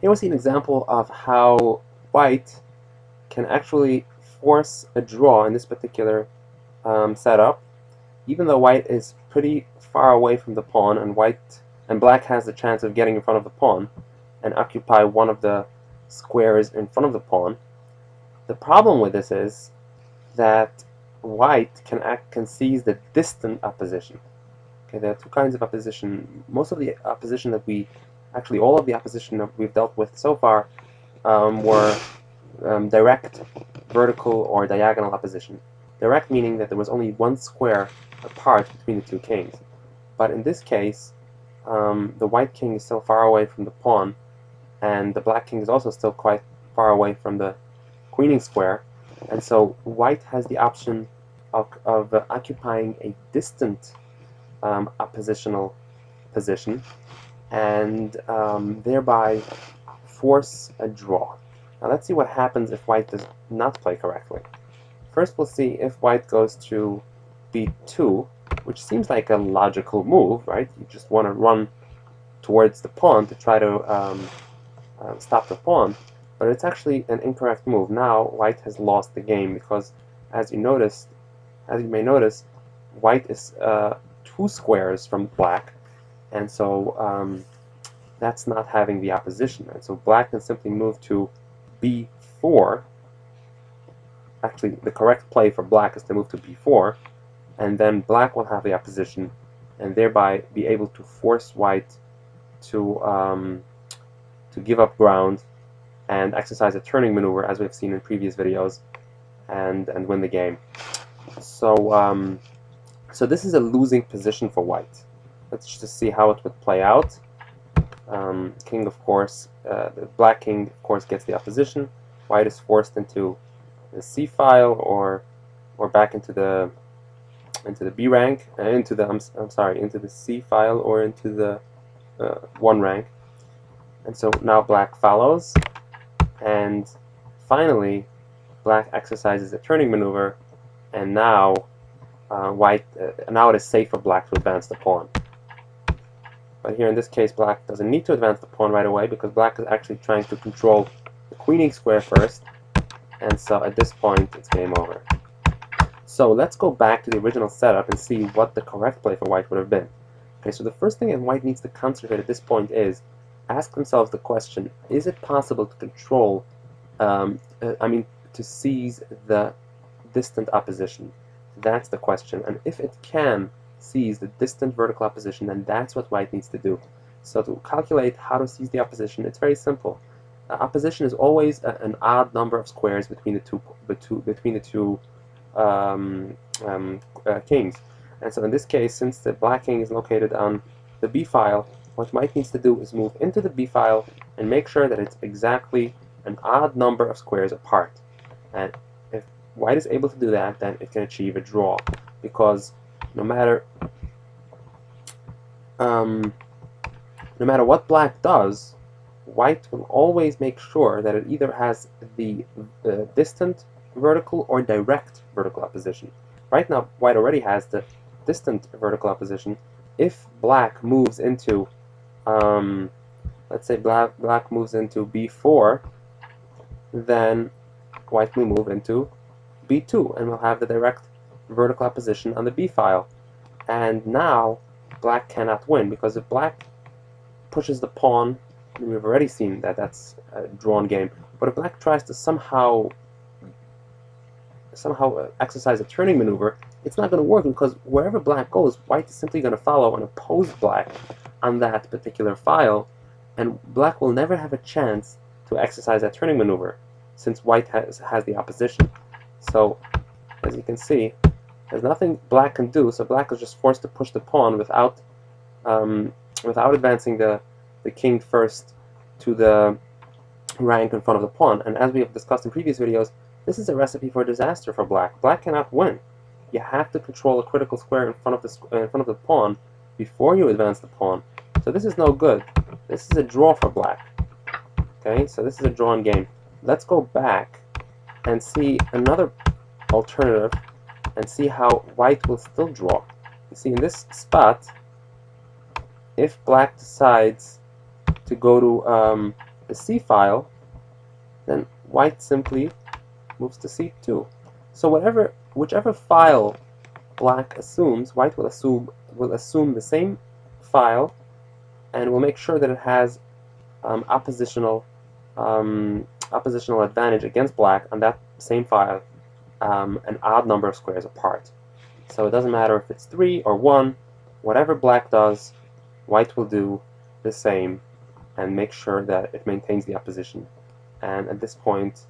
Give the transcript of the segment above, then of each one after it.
Here we see an example of how white can actually force a draw in this particular setup, even though white is pretty far away from the pawn, and black has the chance of getting in front of the pawn and occupy one of the squares in front of the pawn. The problem with this is that white can seize the distant opposition. Okay, there are two kinds of opposition. Most of the opposition that actually all of the opposition that we've dealt with so far were direct, vertical, or diagonal opposition. Direct meaning that there was only one square apart between the two kings. But in this case, the white king is still far away from the pawn, and the black king is also still quite far away from the queening square, and so white has the option of occupying a distant oppositional position and thereby force a draw. Now let's see what happens if white does not play correctly. First we'll see if white goes to b2, which seems like a logical move, right? You just want to run towards the pawn to try to stop the pawn, but it's actually an incorrect move. Now white has lost the game because, as you may notice, white is 2 squares from black, and so that's not having the opposition. And so black can simply move to b4. Actually, the correct play for black is to move to b4, and then black will have the opposition, and thereby be able to force white to give up ground and exercise a turning maneuver, as we've seen in previous videos, and win the game. So so this is a losing position for white. Let's just see how it would play out. King, of course, the black king, of course, gets the opposition. White is forced into the C file or back into the B rank, into the into the C file or into the 1 rank. And so now black follows, and finally black exercises a turning maneuver, and now now it is safe for black to advance the pawn. But here in this case, black doesn't need to advance the pawn right away because black is actually trying to control the queening square first, and so at this point it's game over. So let's go back to the original setup and see what the correct play for white would have been. Okay, so the first thing that white needs to concentrate at this point is ask themselves the question: is it possible to control, to seize the distant opposition? That's the question. And if it can seize the distant vertical opposition, then that's what white needs to do. So to calculate how to seize the opposition, it's very simple. Opposition is always an odd number of squares between the two kings. And so in this case, since the black king is located on the B file, what white needs to do is move into the B file and make sure that it's exactly an odd number of squares apart. And if white is able to do that, then it can achieve a draw, because no matter what black does, white will always make sure that it either has the distant vertical or direct vertical opposition. Right now, white already has the distant vertical opposition. If black moves into, let's say black moves into b4, then white will move into b2, and we'll have the direct vertical opposition on the b file. And now black cannot win, because if black pushes the pawn, we've already seen that that's a drawn game. But if black tries to somehow exercise a turning maneuver, it's not going to work, because wherever black goes, white is simply going to follow and oppose black on that particular file, and black will never have a chance to exercise that turning maneuver, since white has the opposition. So, as you can see, there's nothing black can do, so black is just forced to push the pawn without advancing the king first to the rank in front of the pawn. And as we have discussed in previous videos, this is a recipe for disaster for black. Black cannot win. You have to control a critical square in front of the pawn before you advance the pawn. So this is no good. This is a draw for black. Okay, so this is a drawn game. Let's go back and see another alternative and see how white will still draw. You see, in this spot, if black decides to go to the C file, then white simply moves to C2. So whichever file black assumes, white will assume the same file, and will make sure that it has oppositional advantage against black on that same file, an odd number of squares apart. So it doesn't matter if it's 3 or 1, whatever black does, white will do the same and make sure that it maintains the opposition. And at this point,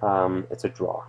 it's a draw.